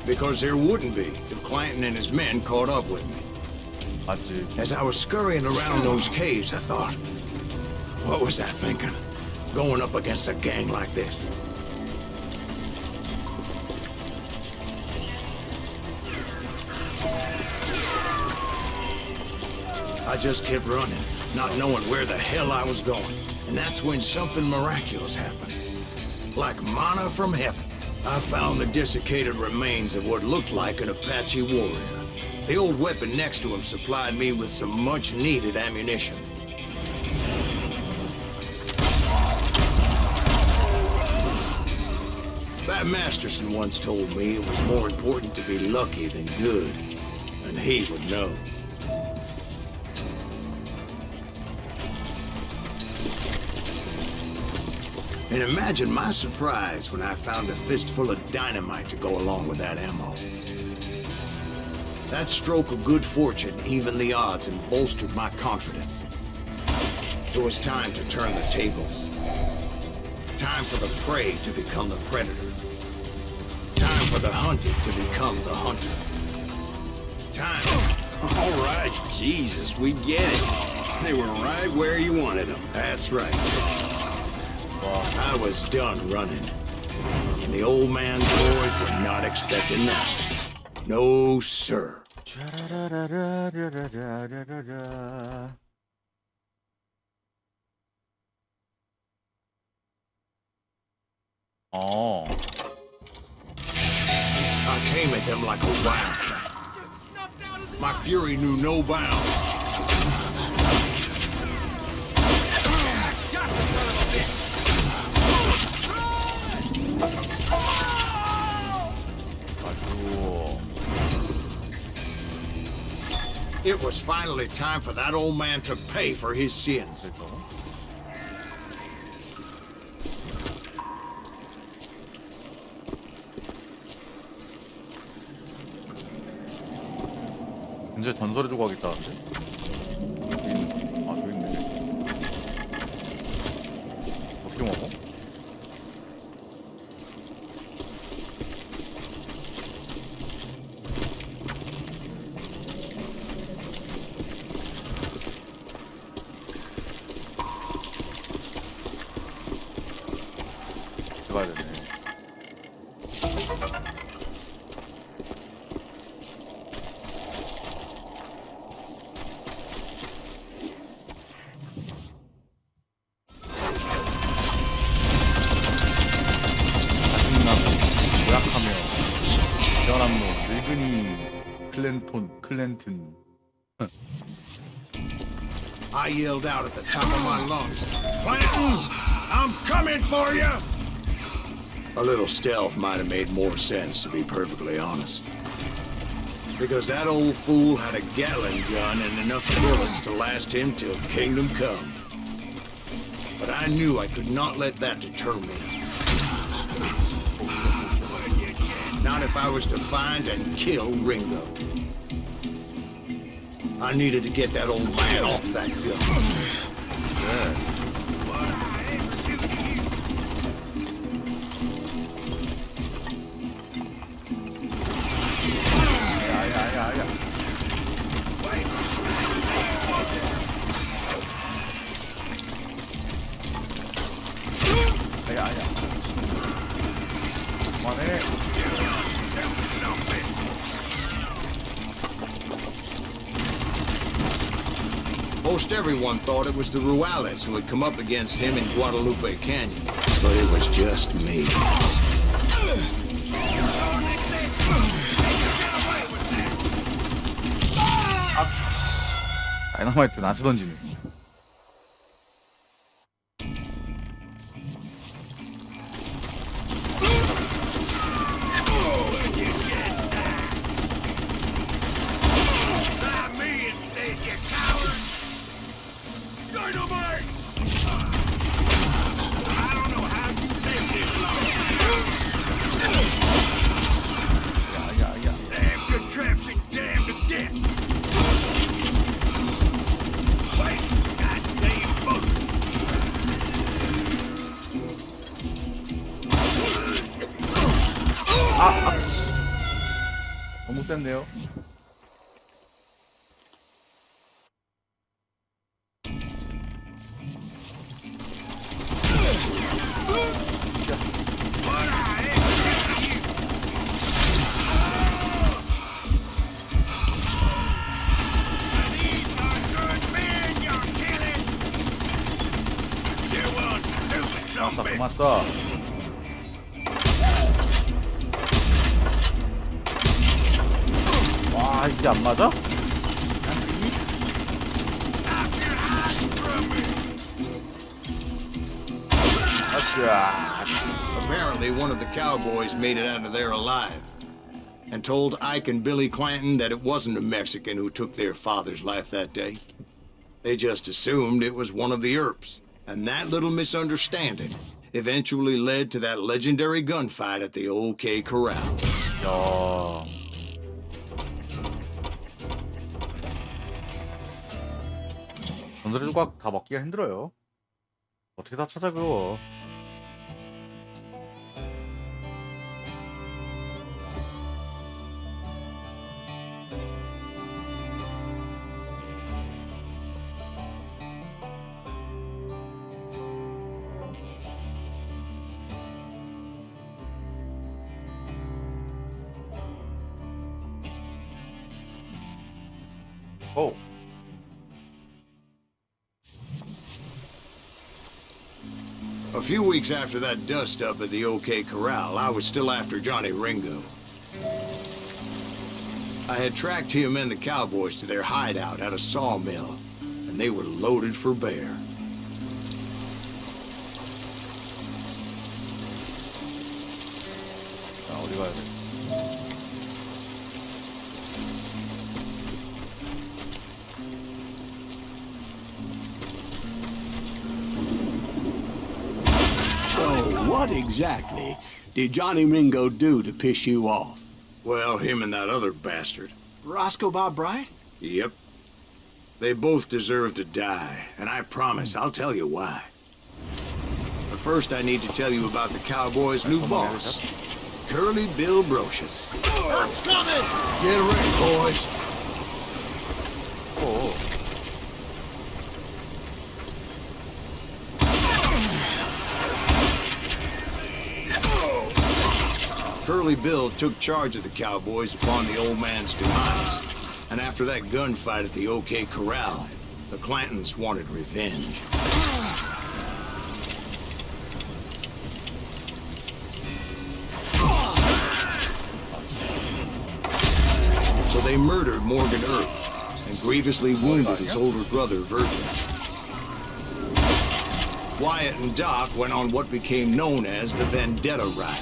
Because there wouldn't be if Clanton and his men caught up with me. 맞지. As I was scurrying around those caves, I thought, what was I thinking? Going up against a gang like this? I just kept running, not knowing where the hell I was going. And that's when something miraculous happened. Like manna from heaven. I found the desiccated remains of what looked like an Apache warrior. The old weapon next to him supplied me with some much-needed ammunition. That Masterson once told me it was more important to be lucky than good, and he would know. And imagine my surprise when I found a fistful of dynamite to go along with that ammo. That stroke of good fortune evened the odds and bolstered my confidence. It was time to turn the tables. Time for the prey to become the predator. Time for the hunted to become the hunter. Time... All right, Jesus, we get it. They were right where you wanted them. That's right. I was done running. And the old man's boys were not expecting that. No, sir. 어. I came at them like a wildcat. My fury knew no bounds. It was finally time for that old man to pay for his sins. 이제 전설의 조각 있다는데? 아, 저기 있네. 어떻게 먹어? 들어가야 되네. 고약하며 시원한 놈 늙은이 클랜튼 I yelled out at the top of my lungs, Clanton, I'm coming for you! A little stealth might have made more sense, to be perfectly honest. Because that old fool had a Gatling gun and enough bullets to last him till kingdom come. But I knew I could not let that deter me. Not if I was to find and kill Ringo. I needed to get that old man off that gun. 네. Most everyone thought it was the Ruales who had come up against him in Guadalupe Canyon, but it was just me. 다이너마이트 나한테 던지네. 너무 셌네요. 아싸, 그만 쏴. 와, 이게 안 맞아? 아싸. Apparently, one of the cowboys made it out of there alive and told Ike and Billy Clanton that it wasn't a Mexican who took their father's life that day. They just assumed it was one of the Earps, and that little misunderstanding eventually led to that legendary gunfight at the OK Corral. 야. 전설의 조각 다 먹기가 힘들어요. 어떻게 다 찾아 그거. 오. A few weeks after that dust-up at the OK Corral, I was still after Johnny Ringo. I had tracked him and the cowboys to their hideout at a sawmill, and they were loaded for bear. 자, 어디 가야 돼? What exactly did Johnny Ringo do to piss you off? Well, him and that other bastard. Roscoe Bob Bryant? Yep. They both deserve to die, and I promise I'll tell you why. But first, I need to tell you about the Cowboys' new boss, Curly Bill Brocious. It's coming! Get ready, boys. 오. Curly Bill took charge of the Cowboys upon the old man's demise. And after that gunfight at the OK Corral, the Clantons wanted revenge. So they murdered Morgan Earp and grievously wounded his older brother, Virgil. Wyatt and Doc went on what became known as the Vendetta Ride,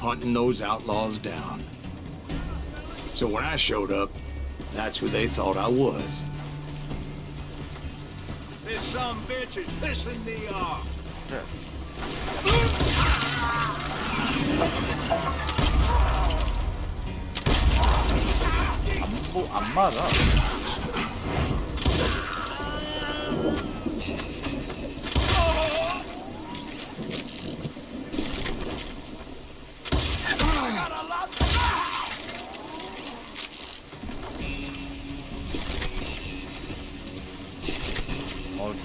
hunting those outlaws down. So when I showed up, that's who they thought I was. This some bitch is pissing me off. 안 맞아.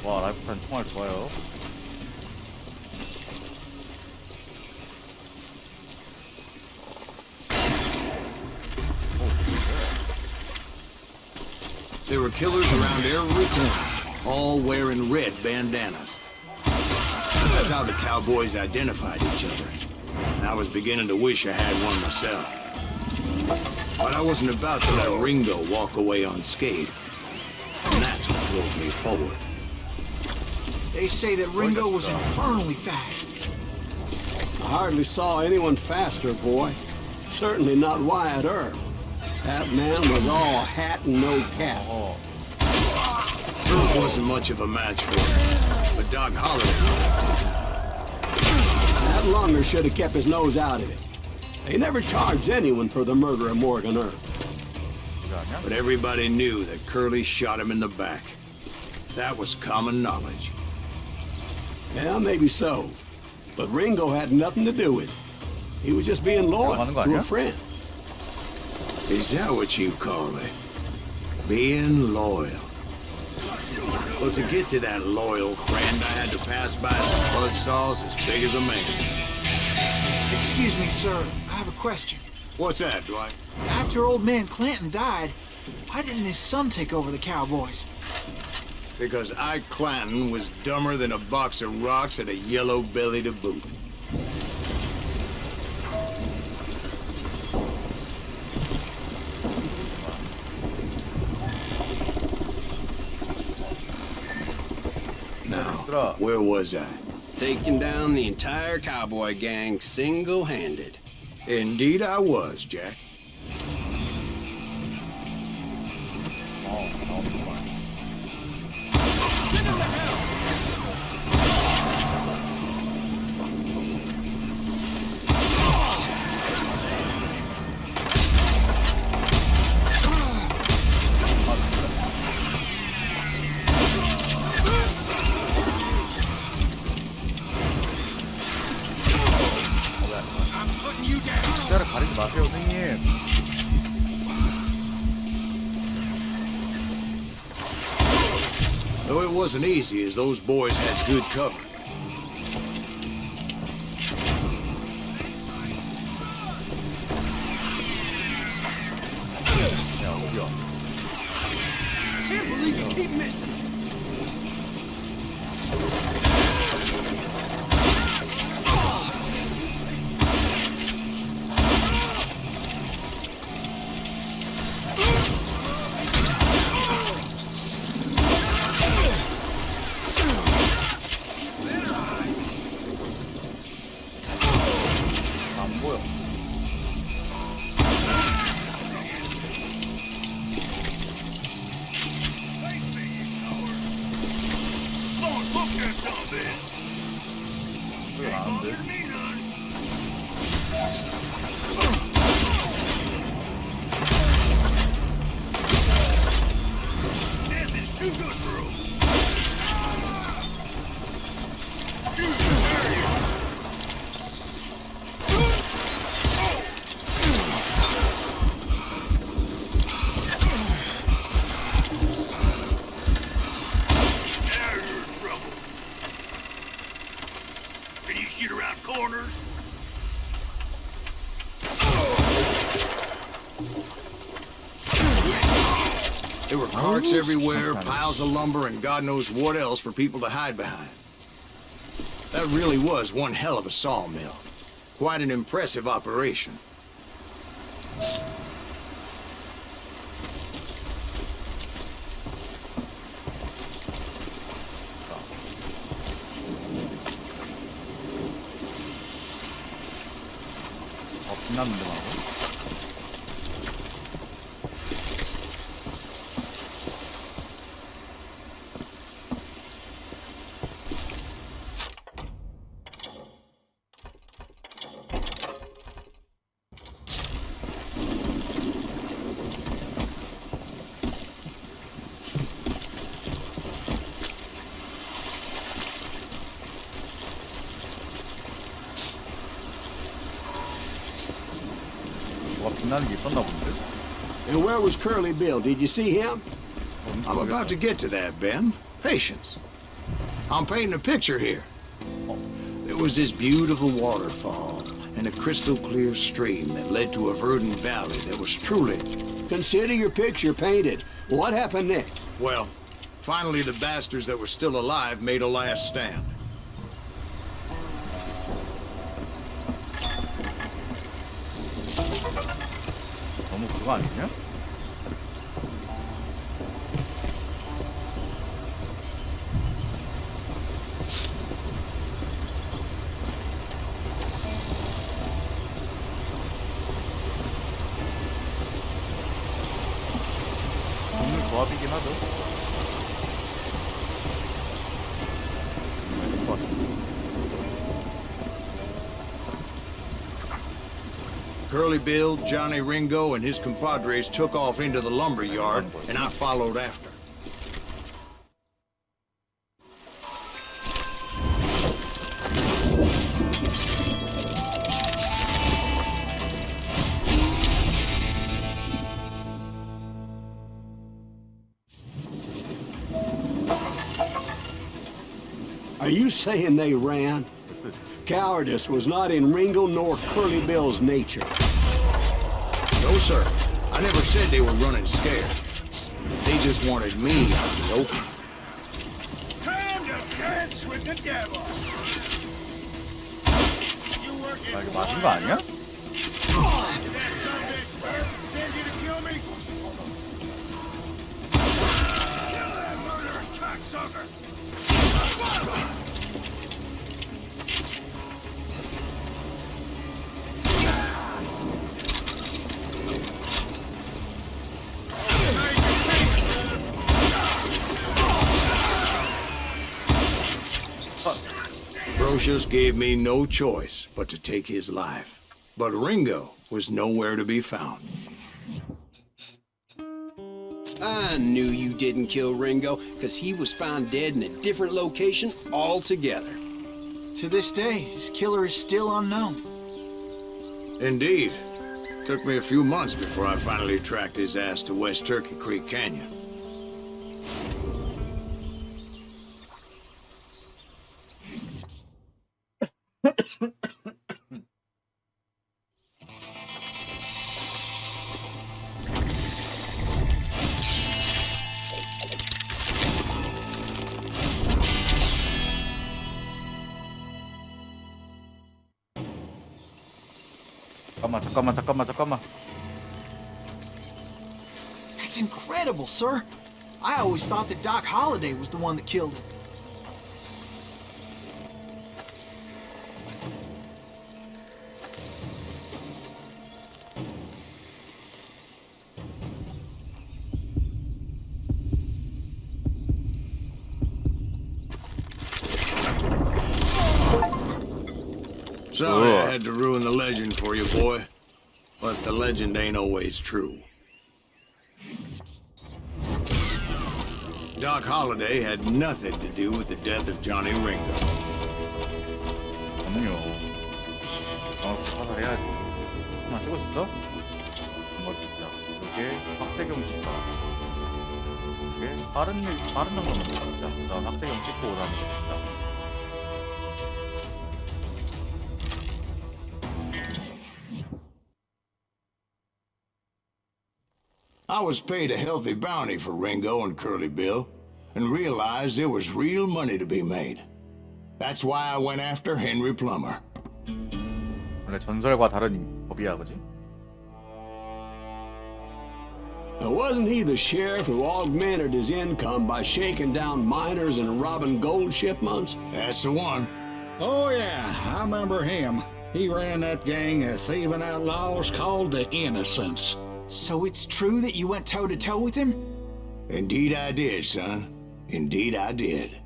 좋아. 라이프탄 총알 좋아요. There were killers around every corner, all wearing red bandanas. That's how the Cowboys identified each other. And I was beginning to wish I had one myself. But I wasn't about to let Ringo walk away unscathed. And that's what drove me forward. They say that Ringo was infernally fast. I hardly saw anyone faster, boy. Certainly not Wyatt Earp. That man was all hat and no cap. Earp wasn't much of a match for him, but Doc Holliday. That Lunger should have kept his nose out of it. They never charged anyone for the murder of Morgan Earp. But everybody knew that Curly shot him in the back. That was common knowledge. Yeah, maybe so. But Ringo had nothing to do with it. He was just being loyal to a friend. Is that what you call it? Being loyal. Well, to get to that loyal friend, I had to pass by some buzzsaws as big as a man. Excuse me, sir. I have a question. What's that, Dwight? After old man Clanton died, why didn't his son take over the Cowboys? Because Ike Clanton was dumber than a box of rocks and a yellow belly to boot. Now, where was I? Taking down the entire cowboy gang single-handed. Indeed I was, Jack. 시야를 가리지 마세요, 선생님. Though it wasn't easy, as those boys had good cover. 야, 어디야? Can't believe you keep missing. 안 보여. 소리 나는데? Can you shoot around corners? There were carts everywhere, piles of lumber, and God knows what else for people to hide behind. That really was one hell of a sawmill. Quite an impressive operation. 빛났는데 말고. 뭐가 빛나는 게 있었나 본데? And where was Curly Bill? Did you see him? I'm about to get to that, Ben. Patience. I'm painting a picture here. There was this beautiful waterfall and a crystal clear stream that led to a verdant valley that was truly... Consider your picture painted. What happened next? Well, finally the bastards that were still alive made a last stand. 너무 그거 아니냐? 동물 조합이긴 하죠. 것 같아. Curly Bill, Johnny Ringo, and his compadres took off into the lumber yard, and I followed after. Are you saying they ran? Cowardice was not in Ringo nor Curly Bill's nature. No, sir. I never said they were running scared. They just wanted me out in the open. Time to dance with the devil. You working 아, 이거 맞은 거 아니야? that son of a bitch bird send you to kill me? Kill that murderous cocksucker. Brocious gave me no choice but to take his life. But Ringo was nowhere to be found. I knew you didn't kill Ringo, because he was found dead in a different location altogether. To this day, his killer is still unknown. Indeed. Took me a few months before I finally tracked his ass to West Turkey Creek Canyon. 잠깐만. That's incredible, sir. I always thought that Doc Holliday was the one that killed him. Sorry I had to ruin the legend for you, boy. But the legend ain't always true. Doc Holliday had nothing to do with the death of Johnny Ringo. 그럼요. 사살해야지. 하나 찍었어? 한번 찍자. 이게 박대경 치자. 이게 빠른 정도는 찍자. 그다음 박대경 찍고 오라는 거 찍자. I was paid a healthy bounty for Ringo and Curly Bill, and realized there was real money to be made. That's why I went after Henry Plummer. 원래 전설과 다른 법이야, 그지? Wasn't he the sheriff who augmented his income by shaking down miners and robbing gold shipments? That's the one. Oh yeah, I remember him. He ran that gang of thieving outlaws called the Innocents. So it's true that you went toe-to-toe with him? Indeed I did, son. Indeed I did.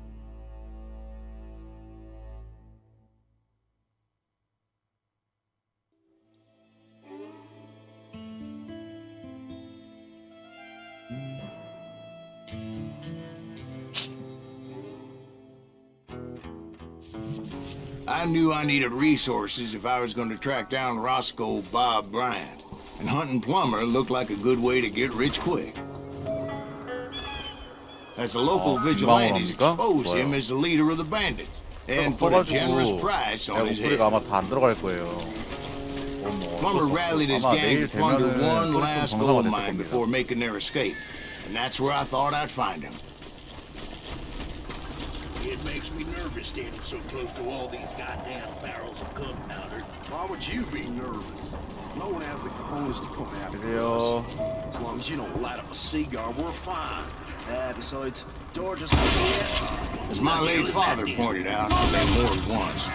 I knew I needed resources if I was going to track down Roscoe Bob Bryant, and hunting Plummer looked like a good way to get rich quick. As the local vigilantes exposed him as the leader of the bandits, and put a generous price on his head. 아마 다 안 들어갈 거예요. Plummer rallied his gang to plunder one last gold mine before making their escape, and that's where I thought I'd find him. It makes me nervous standing so close to all these goddamn barrels of gunpowder. Why would you be nervous? No one has the cojones to come after 그래요. us. As long as you don't light up a cigar, we're fine. Besides, George's As my late father pointed out, and more than once,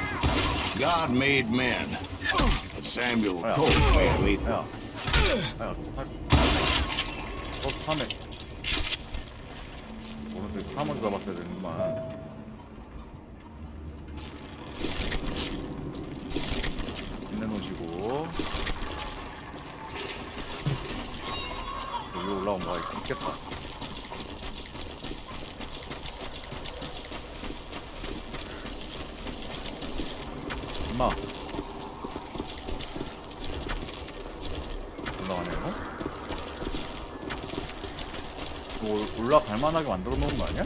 God made men, but Samuel Colt made them equal. 또 3회. 오늘 3원 잡았어야 되는구만. 내놓으시고 여기 올라온 거 있겠다. 엄마 올라가네요. 이거 올라갈 만하게 만들어 놓은 거 아니야?